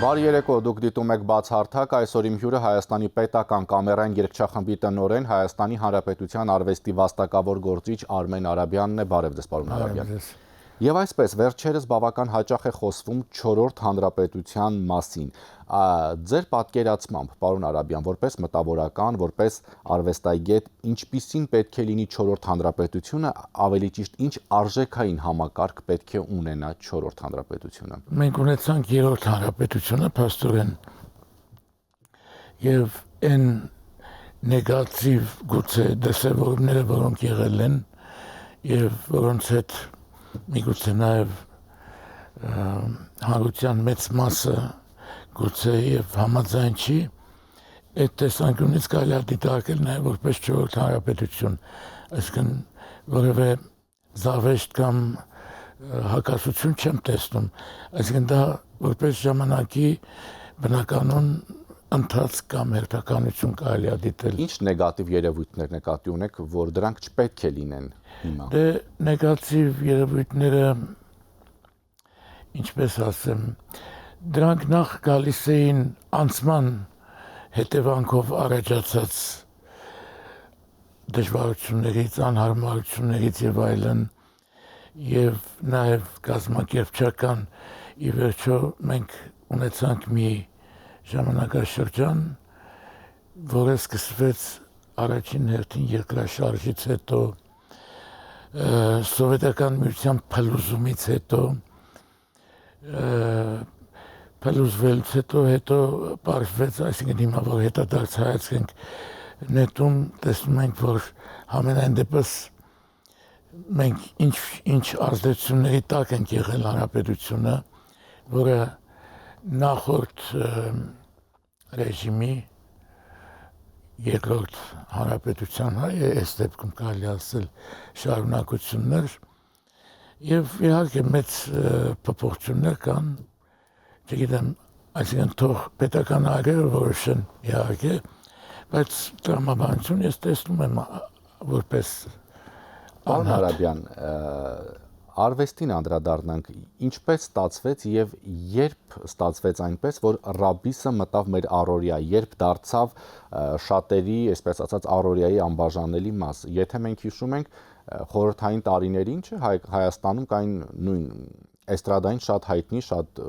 Բարի երեկո, դուք դիտում եք բացահարթակ, այսօր իմ հյուրը Հայաստանի պետական կամերային երգչախմբի տնօրեն, Հայաստանի Հանրապետության արվեստի վաստակավոր գործիչ Արմեն Արաբյանն է, բարև ձեզ, պարոն Արաբյան։ Եվ այսպես, վերջերս բավական հաճախ է խոսվում 4-րդ հանրապետության մասին։ Ձեր պատկերացմամբ, պարոն Արաբյան, որպես մտավորական, որպես արվեստագետ, ինչպիսին պետք է լինի 4-րդ հանրապետությունը, ավելի ճիշտ, ինչ արժեքային համակարգ պետք է ունենա 4-րդ հանրապետությունը։ Մենք ունեցանք 3-րդ հանրապետությունը, փաստորեն, եւ այն նեգատիվ գուցե դրսևորումները, որոնք եղել են, եւ որոնց հետ միգուցե նաև հանրության մեծ մասը գուցե եւ համաձայն չի, այդ տեսանկյունից կարելի է դիտարկել նաև որպես 4-րդ հանրապետություն, այսինքն որևէ զավեշտ կամ հակասություն չեմ տեսնում, այսինքն դա որպես ժամանակի բնականon ընթացք կամ հերթականություն կարելի է դիտել։ Ինչ նեգատիվ երևույթներ նկատի ունեք, որ դրանք չպետք է լինեն հիմա։ Դե նեգատիվ երևույթները, ինչպես ասեմ, դրանք նախ գալիս էին անցման հետևանքով առաջացած դժվարություններից, անհարմարություններից եւ այլն, եւ նաեւ կազմակերպչական ի վերջո մենք ունեցանք մի ժամանակաշրջան, որը սկսվեց առաջին հերթին երկրաշարժից հետո, սովետական միության փլուզումից հետո, փլուզվելուց հետո պարզվեց, այսինքն հիմա որ հետադարձ հայացքենք նետում, տեսնում ենք, որ համենայն դեպս մենք ինչ ազդեցությունների տակ ենք եղել հանրապետությունը, որը նախորդ ռեժիմի երկրորդ հանրապետության այս դեպքում կարելի ասել շարունակություններ եւ իհարկե մեծ փոփոխություններ կան, չգիտեմ, այսինքն թող պետական այրերը որոշեն իհարկե, բայց տրամաբանություն ես տեսնում եմ որպես Պարոն Արաբյան, արվեստին անդրադառնանք, ինչպես ստացվեց եւ երբ ստացվեց այնպես, որ ռաբիսը մտավ մեր առօրյա, երբ դարձավ շատերի, այսպես ասած, առօրյայի անբաժանելի մաս։ Եթե մենք հիշում ենք խորհրդային տարիներին, Հայաստանում կային նույն էստրադային շատ հայտնի, շատ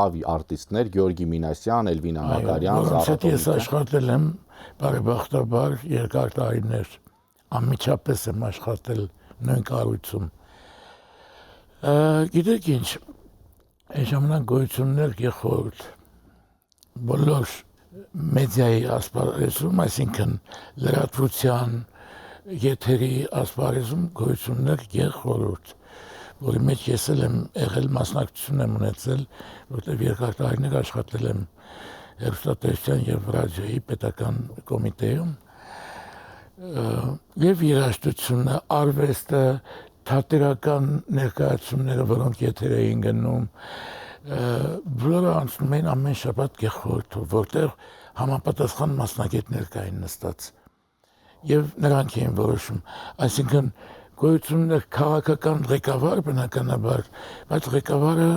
լավ արտիստներ, Գեորգի Մինասյան, Էլվին Անագարյան, որոնց ես աշխատել եմ բարեբախտաբար երկար տարիներ, անմիջապես եմ աշխատել նույն կառույցում։ Գիտեք ինչ, այն ժամանակ գոյություններ գեխորդ բոլոր մեդիայի ասպարեզում, այսինքն լրատվության, եթերի ասպարեզում գոյություններ գեխորդ, որի մեջ ես էլ եմ եղել, մասնակցություն եմ ունեցել, որտեղ երկար տարիներ աշխատել եմ հեռուստատեսության եւ ռադիոյի պետական կոմիտեում, եւ երաժշտությունը, արվեստը, թատերական ներկայացումները, որոնք եթեր էին գնում, բոլորը անցնում էին ամեն շաբաթ գեխորհրդով, որտեղ համապատասխան մասնագետներ կային նստած եւ նրանք էին որոշում, այսինքն գոյություններ քաղաքական ղեկավար բնականաբար, բայց ղեկավարը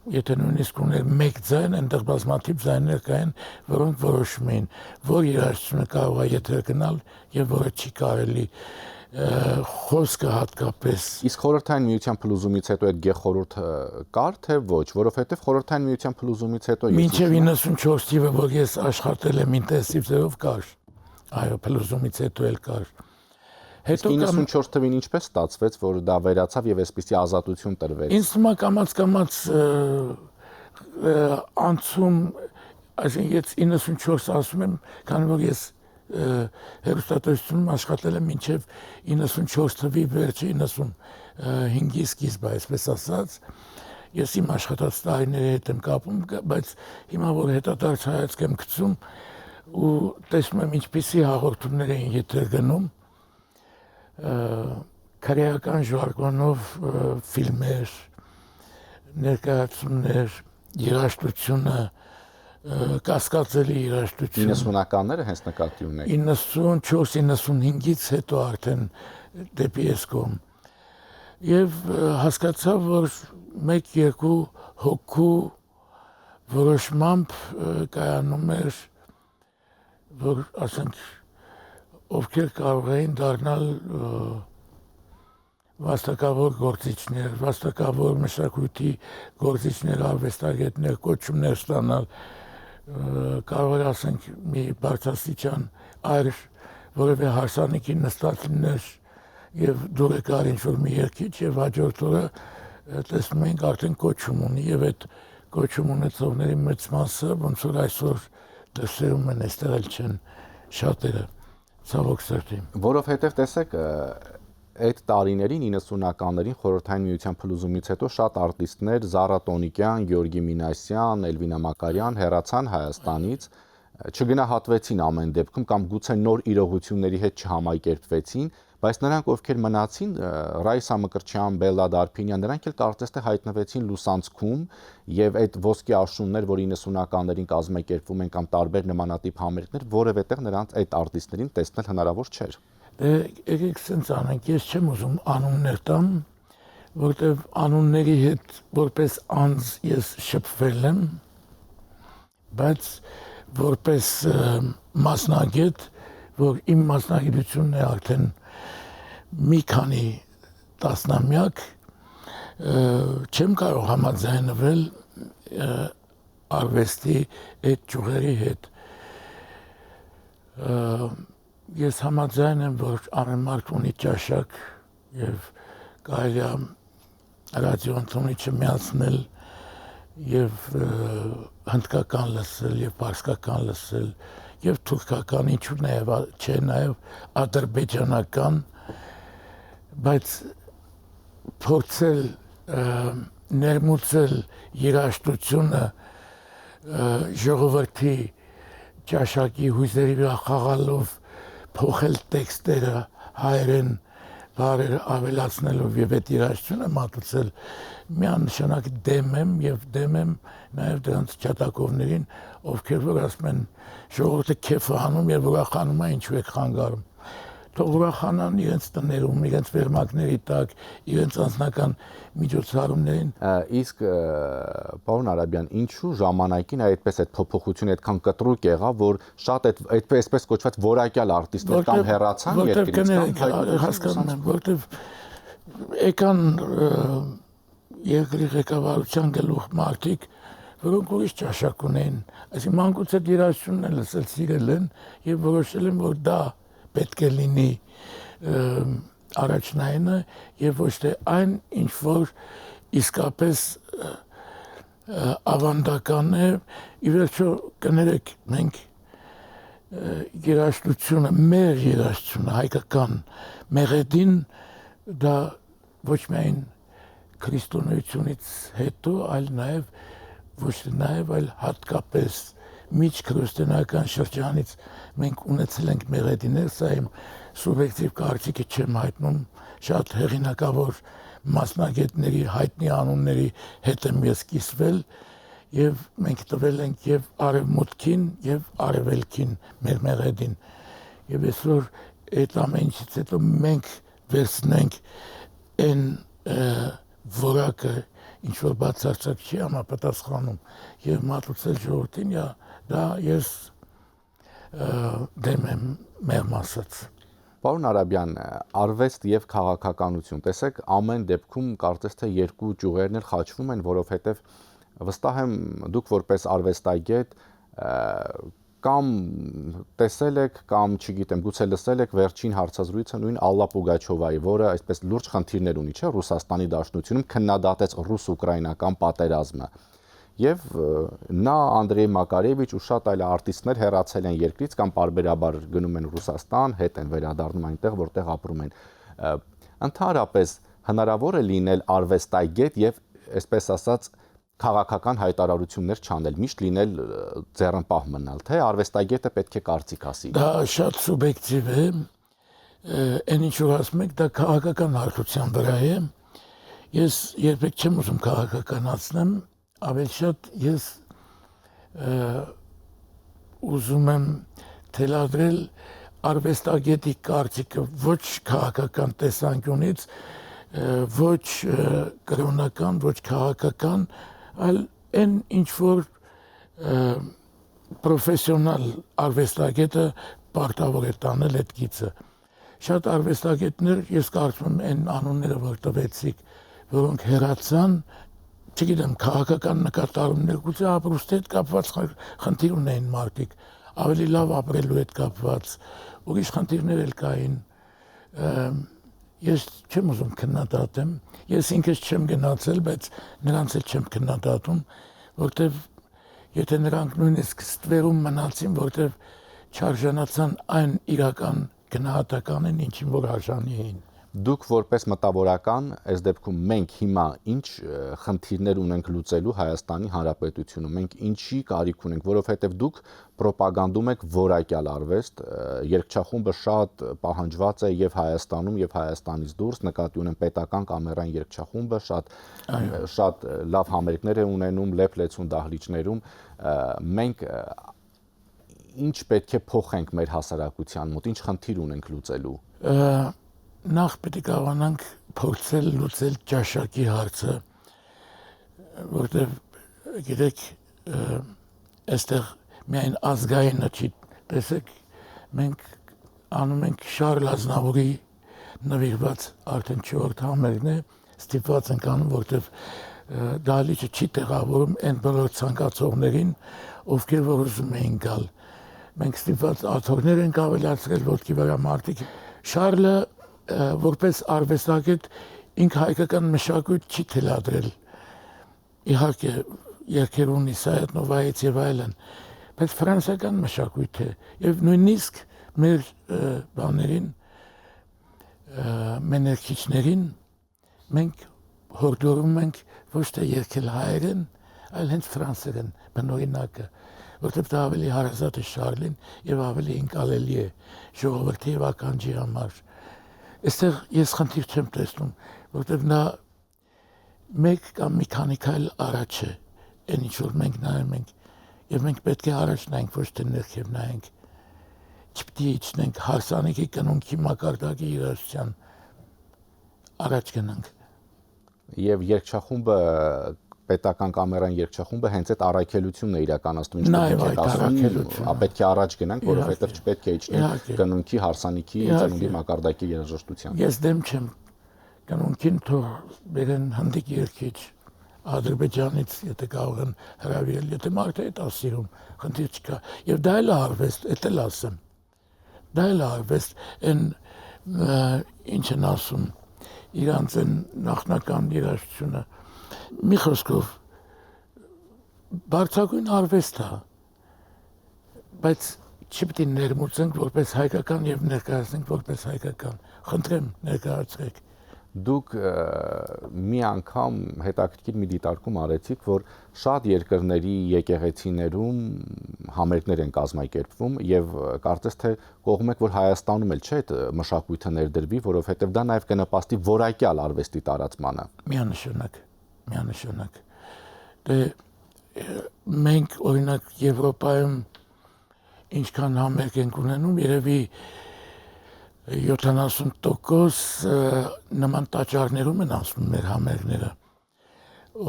եթե նույնիսկ ուներ մեկ ձայն, այնտեղ բազմաթիվ ձայներ կային, որոնք որոշում էին, որ երաժշտությունը կարող է եթեր գնալ եւ որը չի կարելի, խոսքը հատկապես։ Իսկ խորհրդային միության փլուզումից հետո այդ գեխորհուրդը կար թե ոչ, որովհետեւ խորհրդային միության փլուզումից հետո մինչեւ 94 թիվը, որ ես աշխատել եմ ինտենսիվ ձևով կար։ Այո, փլուզումից հետո էլ կար։ Հետո 94 թվին ինչպես ստացվեց, որ դա վերացավ եւ այսպիսի ազատություն տրվեց։ Ինձ թվում է կամաց անցում, այսինքն ես 94 ասում եմ, քանի որ ես հեռուստատեսությունում աշխատել եմ մինչև 94 թվի վերջը 95-ի սկիզբը, այսպես ասած, ես իմ աշխատած տարիների հետ եմ կապում, բայց հիմա որ հետադարձ հայացք եմ գցում ու տեսնում եմ ինչպիսի հաղորդումներ էին եթեր գնում, քրեական ժարգոնով ֆիլմեր, ներկայացումներ, երաժշտությունը, կասկածելի երաժշտություն։ 90-ականները հենց նկատի ունեք։ 94-95-ից հետո արդեն դեպի ես կողմ։ Եվ հասկացա, որ մեկ-երկու հոգու որոշմամբ կայանում էր, որ ասենք ովքեր կարող էին դառնալ վաստակավոր գործիչներ, վաստակավոր մշակույթի գործիչներ, արվեստագետներ, կոչումներ ստանալ, կարող էր ասենք մի բարձրաստիճան այր որևէ հարսանիքի նստած լիներ եւ դուր եկար ինչ-որ մի երկիչ եւ հաջորդ օրը տեսնում ենք արդեն կոչում ունի եւ այդ կոչում ունեցողների մեծ մասը ոնց որ այսօր դրսերում են, այստեղ էլ չեն շատերը, ցավոք սրտի։ Որովհետեւ տեսեք, այդ տարիներին 90-ականներին Խորհրդային Միության փլուզումից հետո շատ արտիստներ Զարա Տոնիկյան, Գեորգի Մինասյան, Էլվինա Մակարյան հեռացան Հայաստանից, չգնահատվեցին ամեն դեպքում կամ գուցե նոր իրողությունների հետ չհամակերպվեցին, բայց նրանք ովքեր մնացին, Ռայսա Մկրտչյան, Բելլա Դարփինյան, նրանք էլ կարծես թե հայտնվեցին լուսանցքում եւ այդ ոսկե աշուններ, որ 90-ականներին կազմակերպվում են կամ տարբեր նմանատիպ համերգներ, որևէ տեղ նրանց այդ արտիստներին տեսնել հնարավոր չէր։ Եկեք սենց անենք, ես չեմ ուզում անուններ տամ, որտեվ անունների հետ որպես անձ ես շփվել եմ, բայց որպես մասնագետ, որ իմ մասնագիտությունն է արդեն մի քանի տասնամյակ, չեմ կարող համաձայնվել արվեստի այդ ճյուղերի հետ։ Ես համաձայն եմ, որ ամեն մարդ ունի ճաշակ եւ կարելի է ռադիոընթունիչը միացնել եւ հնդկական լսել եւ պարսկական լսել եւ թուրքական, ինչու նաեւ չէ նաեւ ադրբեջանական, բայց փորձել ներմուծել երաժշտությունը ժողովրդի ճաշակի հույզերի վրա խաղալով, փոխել տեքստերը հայերեն բառերը ավելացնելով եւ այդ երաժշտությունը մատուցել, միանշանակ դեմ եմ եւ դեմ եմ նաեւ դրանց չատակովներին, ովքեր որ ասում են ժողովուրդը քեֆ է անում եւ ուրախանում է, ինչու եք խանգարում։ Թող ուրախանան իրենց տներում, իրենց վերմակների տակ, իրենց անձնական միջոցառումներին։ Իսկ պարոն Արաբյան, ինչու ժամանակին այդպես այդ փոփոխությունը այդքան կտրուկ եղավ, որ շատ այդպես կոչված որակյալ արտիստներ կամ հեռացան երկրից կամ հասկանում եմ, որտեվ եկան երկրի ղեկավարության գլուխ մարդիկ, որոնք ուրիշ ճաշակ ունեն, այսինքն մանկուց այդ երաժշտությունն են լսել, սիրել են եւ որոշել են, որ դա պետք է լինի առաջնայինը եւ ոչ թե այն, ինչ որ իսկապես ավանդական է, ի վերջո կներեք, մենք երաժշտությունը, մեր երաժշտությունը, հայկական մեղեդին, դա ոչ միայն քրիստոնեությունից հետո, այլ նաեւ ոչ թե նաեւ, այլ հատկապես միջքրիստոնեական շրջանից մենք ունեցել ենք մեղեդիներ, սա իմ սուբյեկտիվ կարծիքը չեմ հայտնում, շատ հեղինակավոր մասնագետների հայտնի անունների հետ եմ ես կիսվել եւ մենք տվել ենք եւ արևմուտքին եւ արևելքին մեր մեղեդին եւ այսօր այդ ամենից հետո մենք վերցնենք այն որակը ինչ որ բացարձակ չի համապատասխանում եւ մատուցել ժողովրդին, դա ես դեմ եմ մեղմ ասած։ Պարոն Արաբյան, արվեստ եւ քաղաքականություն, տեսեք, ամեն դեպքում կարծես թե երկու ճյուղերն էլ խաչվում են, որովհետեւ վստահ եմ դուք որպես արվեստագետ կամ տեսել եք կամ չգիտեմ, գուցե լսել եք վերջին հարցազրույցը նույն Ալլա Պուգաչովայի, որը այսպես լուրջ խնդիրներ ունի, չէ՞, Ռուսաստանի Դաշնությունում քննադատեց ռուս-ուկրաինական պատերազմը։ Եվ նա Անդրեյ Մակարևիչ ու շատ այլ արտիստներ հեռացել են երկրից կամ պարբերաբար գնում են Ռուսաստան, հետ են վերադառնում այնտեղ, որտեղ ապրում են։ Ընդհանրապես հնարավոր է լինել արվեստագետ եւ այսպես ասած քաղաքական հայտարարություններ չանել, միշտ լինել ձեռնպահ մնալ, թե արվեստագետը պետք է կարծիք ասի։ Դա շատ սուբյեկտիվ է, այն ինչ որ ասում եք, դա քաղաքական հարթության վրա է։ Ես երբեք չեմ ուզում քաղաքականացնեմ, ավելի շատ ես ուզում եմ թելադրել արվեստագետի կարծիքը ոչ քաղաքական տեսանկյունից, ոչ կրոնական, ոչ քաղաքական, այլ այն ինչ որ պրոֆեսիոնալ արվեստագետը պարտավոր է տանել այդ գիծը։ Շատ արվեստագետներ, ես կարծում եմ, այն անունները, որ տվեցիք, որոնք հեռացան, չգիտեմ, քաղաքական նկատառումներ, գուցե ապրուստի հետ կապված խնդիր ունեին մարդիկ, ավելի լավ ապրելու հետ կապված, ուրիշ խնդիրներ էլ կային։ Ես չեմ ուզում քննադատեմ, ես ինքս չեմ գնացել, բայց նրանց էլ չեմ քննադատում, որտեվ եթե նրանք նույնիսկ ստվերում մնացին, որտեվ չարժանացան այն իրական գնահատականին, ինչին որ արժանի էին։ Դուք որպես մտավորական, այս դեպքում մենք հիմա ինչ խնդիրներ ունենք լուծելու Հայաստանի Հանրապետությունում, մենք ինչի կարիք ունենք, որովհետև դուք պրոպագանդում եք որակյալ արվեստ, երգչախումբը շատ պահանջված է եւ Հայաստանում եւ Հայաստանից դուրս, նկատի ունեմ պետական կամերային երգչախումբը շատ լավ համերգներ է ունենում Լեփ-Լեցուն դահլիճներում, մենք ինչ պետք է փոխենք մեր հասարակության մոտ, ինչ խնդիր ունենք լուծելու։ Նախ պետք է կարողանանք փորձել լուծել ճաշակի հարցը, որտեղ գիտեք, այստեղ միայն ազգայինը չի, տեսեք, մենք անում ենք Շարլ Ազնավուրի նվիրված արդեն 4-րդ համերգն է, ստիպված ենք անում, որտեղ դահլիճը չի տեղավորում այն բոլոր ցանկացողներին, ովքեր որ ուզում էին գալ։ Մենք ստիպված աթոռներ ենք ավելացրել ոտքի վրա մարդիկ։ Շարլը որպես արվեստագետ ինքը հայկական մշակույթ չի թելադրել։ Իհարկե երգեր ունի Սայաթնովայից եւ այլն, բայց ֆրանսիական մշակույթ է եւ նույնիսկ մեր բաներին մեներքիչներին մենք հորդորում ենք ոչ թե երգել հայերեն, այլ հենց ֆրանսերեն բնօրինակը, որտեղ դա ավելի հարազատ է Շարլին եւ ավելի ընկալելի է ժողովրդի եւ ականջի համար։ Այստեղ ես խնդիր չեմ տեսնում, որտեղ նա մեկ կամ մի քանի քայլ առաջ է, այն ինչ որ մենք նայում ենք, եւ մենք պետք է առաջ նայենք, ոչ թե ներքև նայենք։ Չպետք է իջնենք հարսանիքի կնունքի մակարդակի երաժշտության առաջ գնանք։ Եվ երգչախումբը պետական կամերային երգչախումբը հենց այդ առաքելությունն է իրականացնում, ինչպես ասում, պետք է առաջ գնանք, որովհետև չպետք է իջնենք կնունքի հարսանիքի ծնունդի մակարդակի երաժշտության։ Ես դեմ չեմ կնունքին, թող բերեն հնդիկ երգիչ Ադրբեջանից, եթե կարող են հրավիրել, եթե մարդը այդ ասիրում, խնդիր չկա։ Եվ դա էլ արվեստ, էդ էլ ասեմ։ Դա էլ արվեստ, այն ինչ են ասում, իրանց են նախնական երաժշտությունը։ Մի խոսքով բարձրագույն արվեստ է, բայց չպետք է ներմուծենք որպես հայկական եւ ներկայացնենք որպես հայկական։ Խնդրեմ, ներկայացրեք։ Դուք մի անգամ հետաքրքիր մի դիտարկում արեցիք, որ շատ երկրների եկեղեցիներում համերգներ են կազմակերպվում եւ կարծես թե կողմ եք, որ Հայաստանում էլ չէ այդ մշակույթը ներդրվի, որովհետեւ դա նաեւ կնպաստի որակյալ արվեստի տարածմանը։ Միանշանակ։ Դե մենք օրինակ Եվրոպայում ինչքան համերգ ենք ունենում, երևի 70% նման տաճարներում են անցնում մեր համերգները։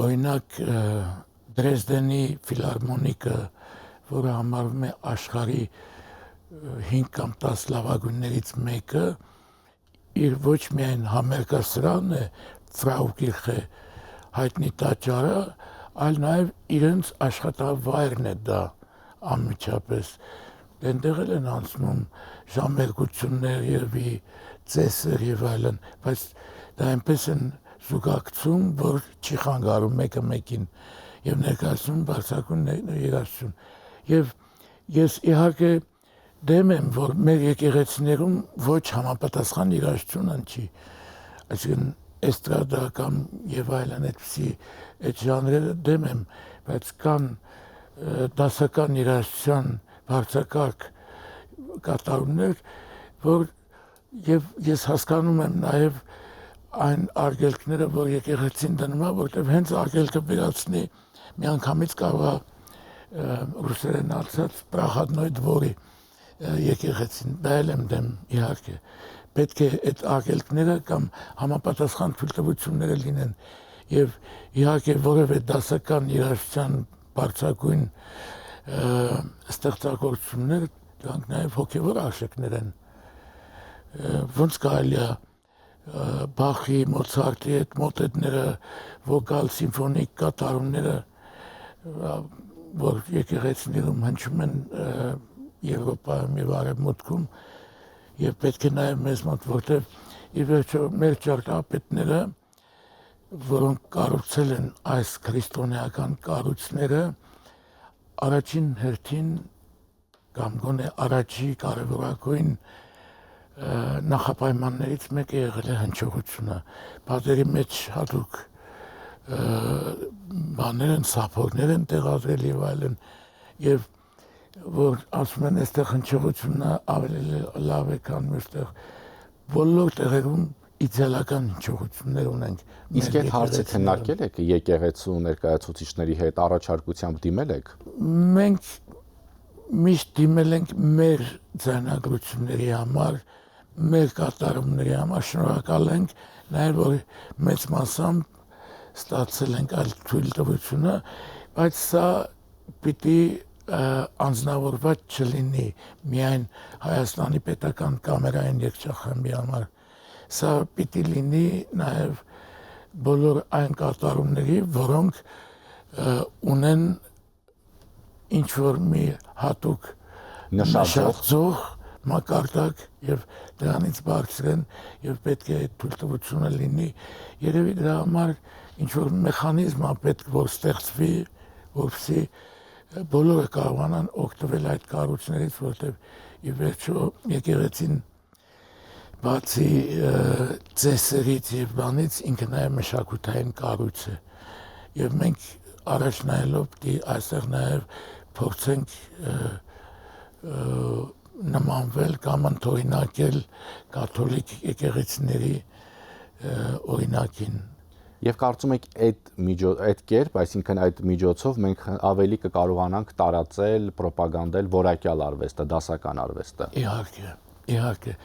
Օրինակ Դրեզդենի ֆիլհարմոնիկը, որը համարվում է աշխարհի 5 կամ 10 լավագույններից մեկը, իր ոչ միայն համերգասրահն է, Ֆրաուկիրխե հայտնի տաճարը, այլ նաև իրենց աշխատավայրն է դա անմիջապես։ Այնտեղ են անցնում ժամերգություններ երևի ծեսեր եւ այլն, բայց դա այնպես են զուգակցում, որ չի խանգարում մեկը մեկին եւ ներկայացնում բարձրագույն երաժշտություն։ Եւ ես իհարկե դեմ եմ, որ մեր եկեղեցիներում ոչ համապատասխան երաժշտություն անցի, այսինքն էստրադա կամ եւ այլն այդպիսի այդ ժանրերը դեմ եմ, բայց կան դասական երաժշտության բարձրակարգ կատարումներ, որ եւ ես հասկանում եմ նաեւ այն արգելքները, որ եկեղեցին դնում է, որտեղ հենց արգելքը վերացնի միանգամից կարող է ռուսերեն ասած Պրախադնոյ դվորի եկեղեցին, դա էլ եմ դեմ իհարկե։ Պետք է այդ արգելքները կամ համապատասխան թույլտվությունները լինեն եւ իհարկե որևէ դասական երաժշտության բարձրագույն ստեղծագործություններ դրանք նաև հոգևոր արժեքներ են ոնց կարելի է Բախի, Մոցարտի այդ մոտեցները, վոկալ, սիմֆոնիկ կատարումները, որ եկեղեցիներում հնչում են Եվրոպայում եւ Արևմուտքում եւ պետք է նաեւ մեզ մոտ, որտեղ ի վերջո մեր ճարտարապետները, որոնք կառուցել են այս քրիստոնեական կառույցները, առաջին հերթին կամ գոնե առաջի կարևորագույն նախապայմաններից մեկը եղել է հնչողությունը, պատերի մեջ հատուկ բաներ են, սափորներ են տեղադրել եւ այլն, եւ որ ասում են այստեղ հնչողությունը ավելի լավ է, քան մյուստեղ, բոլոր տեղերում իդեալական հնչողություններ ունենք։ Իսկ այդ հարցը քննարկել եք եկեղեցու ներկայացուցիչների հետ, առաջարկությամբ դիմել եք։ Մենք միշտ դիմել ենք մեր ձայնագրությունների համար, մեր կատարումների համար, շնորհակալ ենք, նաև որ մեծ մասամբ ստացել ենք այլ թույլտվությունը, բայց սա պիտի անձնավորված չլինի միայն Հայաստանի պետական կամերային երգչախմբի համար, սա պիտի լինի նաև բոլոր այն կատարումների, որոնք ունեն ինչ-որ մի հատուկ նշարձող մակարդակ եւ դրանից բարձր են եւ պետք է այդ թույլտվությունը լինի երևի դրա համար ինչ որ մեխանիզմ է պետք որ ստեղծվի որպեսզի բոլորը կարողանան օգտվել այդ կառույցներից որտեղ ի վերջո եկեղեցին բացի ծեսերից եւ բանից ինքը նաեւ մշակութային կառույց է եւ մենք առաջ նայելով պիտի այստեղ նաեւ փորձենք նմանվել կամ ընդօրինակել կաթոլիկ եկեղեցիների օրինակին։ Եվ կարծում եք այդ կերպ, այսինքն այդ միջոցով մենք ավելի կկարողանանք տարածել, պրոպագանդել որակյալ արվեստը, դասական արվեստը։ Իհարկե։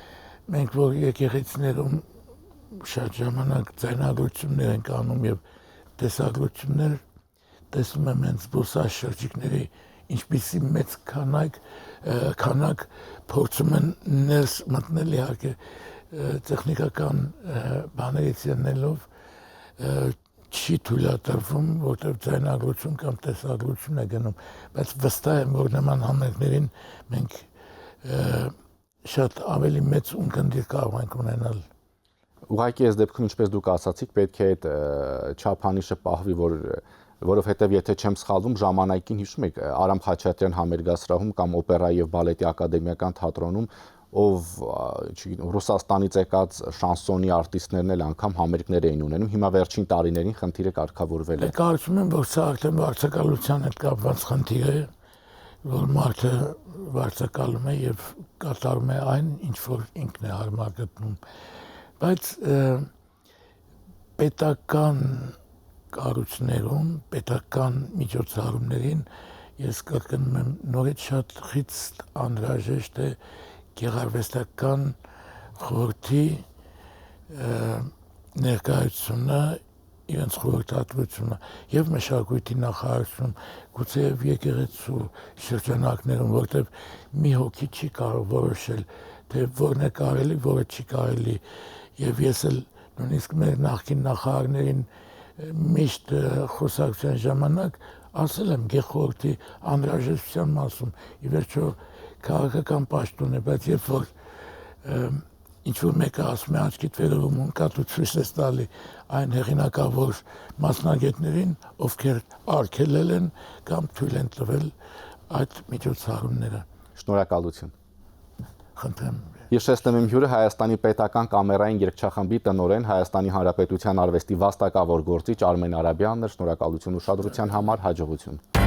Մենք որ եկեղեցիներում շատ ժամանակ ձայնագրություններ ենք անում եւ տեսագրություններ տեսնում եմ հենց զբոսաշրջիկների ինչպիսի մեծ քանակ փորձում են ներս մտնել իհարկե տեխնիկական բաներից ելնելով չի թույլատրվում որտեղ ձայնագրություն կամ տեսագրություն է գնում բայց վստահ եմ որ նման համերգներին մենք շատ ավելի մեծ ունկնդիր կարող ենք ունենալ ուղղակի այս դեպքում ինչպես դուք ասացիք պետք է այդ չափանիշը պահվի որովհետև եթե չեմ սխալվում ժամանակին հիշում եք Արամ Խաչատրյան համերգասրահում կամ օպերայի եւ բալետի ակադեմիական թատրոնում ով Ռուսաստանից եկած շանսոնի արտիստներն էլ անգամ համերգներ էին ունենում հիմա վերջին տարիներին խնդիրը կարգավորվել է Կարծում եմ որ սա արդեն վարձակալության հետ կապված խնդիր է որ մարդը վարձակալում է եւ կատարում է այն ինչ որ ինքն է հարմար գտնում բայց պետական կառույցներում, պետական միջոցառումներին ես կրկնում եմ նորից շատ խիստ անհրաժեշտ է գեղարվեստական խորհրդի ներկայությունը իրենց խորհրդատվությունը եւ մշակույթի նախարարությունում գուցե եւ եկեղեցու շրջանակներում որտեղ մի հոգի չի կարող որոշել թե որն է կարելի, որը չի կարելի եւ ես էլ նույնիսկ մեր նախկին նախարարներին միշտ խոսակցության ժամանակ ասել եմ գեղխորհրդի անհրաժեշտության մասում ի վերջո քաղաքական պաշտոն է բայց երբ որ ինչ որ մեկը ասում է աչքիդ վերևում ունկա դու ցույց ես տալի այն հեղինակավոր մասնագետներին ովքեր արգելել են կամ թույլ են տվել այդ միջոցառումները Շնորհակալություն Խնդրեմ Հիշեցնեմ իմ հյուրը Հայաստանի պետական կամերային երգչախմբի տնօրեն Հայաստանի Հանրապետության արվեստի վաստակավոր գործիչ Արմեն Արաբյանն էր շնորհակալություն ուշադրության համար հաջողություն